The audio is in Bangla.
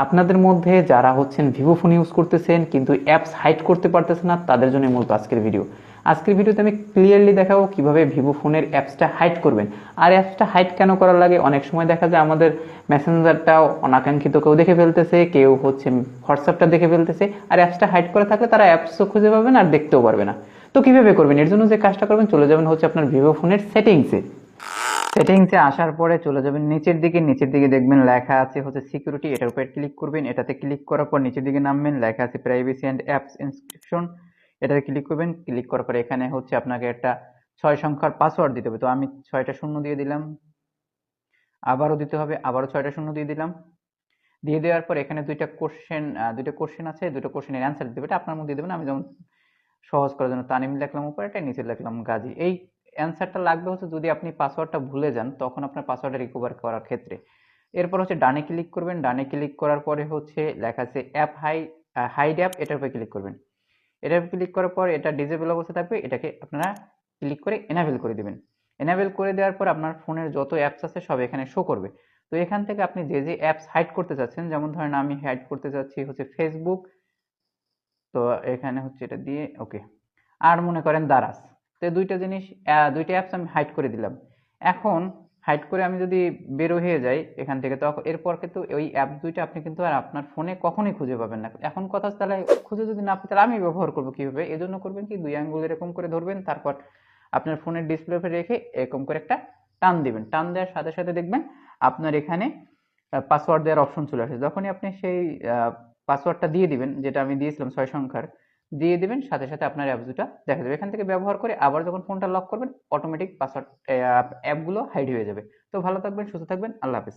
আপনাদের মধ্যে যারা হচ্ছেন ভিভো ফোন ইউজ করতেছেন কিন্তু অ্যাপস হাইড করতে পারতেছেন না, তাদের জন্য মূলত আজকের ভিডিও। আজকের ভিডিওতে আমি ক্লিয়ারলি দেখাবো কিভাবে ভিভো ফোনের অ্যাপসটা হাইড করবেন। আর অ্যাপসটা হাইড কেন করা লাগে, অনেক সময় দেখা যায় আমাদের মেসেঞ্জারটাও অনাকাঙ্ক্ষিত কেউ দেখে ফেলতেছে, কেউ হচ্ছে হোয়াটসঅ্যাপটা দেখে ফেলতেছে। আর অ্যাপসটা হাইড করে থাকলে তারা অ্যাপসও খুঁজে পাবে না আর দেখতেও পারবে না। তো কিভাবে করবেন, এর জন্য যে কাজটা করবেন, চলে যাবেন হচ্ছে আপনার ভিভো ফোনের সেটিংসে। সেটিংসে আসার পরে চলে যাবেন নিচের দিকে দেখবেন লেখা আছে হচ্ছে সিকিউরিটি, এটার উপরে ক্লিক করবেন। এটাতে ক্লিক করার পর নিচের দিকে নামবেন, লেখা আছে প্রাইভেসি অ্যান্ড অ্যাপস ইনস্ক্রিপশন, এটাতে ক্লিক করবেন। ক্লিক করার পরে এখানে হচ্ছে আপনাকে একটা 6 সংখ্যার পাসওয়ার্ড দিতে হবে। তো আমি 6টা শূন্য দিয়ে দিলাম, আবারও দিতে হবে, আবারও 6টা শূন্য দিয়ে দিলাম। দিয়ে দেওয়ার পর এখানে দুইটা কোশ্চেন আছে, দুটো কোশ্চেনের অ্যান্সার দিতে হবে, এটা আপনার মধ্যে দেবেন। আমি যেমন সহজ করার জন্য তানিম লিখলাম উপরে, এটা নিচে লিখলাম গাজী। এই অ্যান্সারটা লাগবে হচ্ছে যদি আপনি পাসওয়ার্ডটা ভুলে যান, তখন আপনার পাসওয়ার্ডটা রিকভার করার ক্ষেত্রে। এরপর হচ্ছে ডানে ক্লিক করবেন। ডানে ক্লিক করার পরে হচ্ছে লেখা আছে অ্যাপ হাইড অ্যাপ, এটার উপরে ক্লিক করবেন। এটার উপর ক্লিক করার পর এটা ডিজেবল অবস্থা থাকবে, এটাকে আপনারা ক্লিক করে এনাবেল করে দিবেন। এনাবেল করে দেওয়ার পর আপনার ফোনের যত অ্যাপস আছে সব এখানে শো করবে। তো এখান থেকে আপনি যে যে অ্যাপস হাইড করতে চাচ্ছেন, যেমন ধরেন আমি হাইড করতে চাচ্ছি হচ্ছে ফেসবুক, তো এখানে হচ্ছে এটা দিয়ে ওকে। আর মনে করেন দারাজ, তো দুইটা অ্যাপস আমি হাইড করে দিলাম। এখন হাইড করে আমি যদি বের হয়ে যাই এখান থেকে, তখন এরপর কিন্তু ওই অ্যাপ দুইটা আপনি কিন্তু আর আপনার ফোনে কখনোই খুঁজে পাবেন না। এখন কথা হচ্ছে, তাহলে খুঁজে যদি না পাই তাহলে আমি ব্যবহার করবো কিভাবে? এজন্য করবেন কি, দুই আঙ্গুল এরকম করে ধরবেন, তারপর আপনার ফোনের ডিসপ্লে রেখে এরকম করে একটা টান দিবেন। টান দেওয়ার সাথে সাথে দেখবেন আপনার এখানে পাসওয়ার্ড দেওয়ার অপশন চলে আসে। যখনই আপনি সেই পাসওয়ার্ডটা দিয়ে দিবেন, যেটা আমি দিয়েছিলাম 6 সংখ্যার, দিয়ে দিবেন, সাথে সাথে আপনার অ্যাপস দুটা দেখা যাবে। এখান থেকে ব্যবহার করে আবার যখন ফোনটা লক করবেন, অটোমেটিক পাসওয়ার্ড অ্যাপগুলো হাইড হয়ে যাবে। তো ভালো থাকবেন, সুস্থ থাকবেন, আল্লাহ হাফেজ।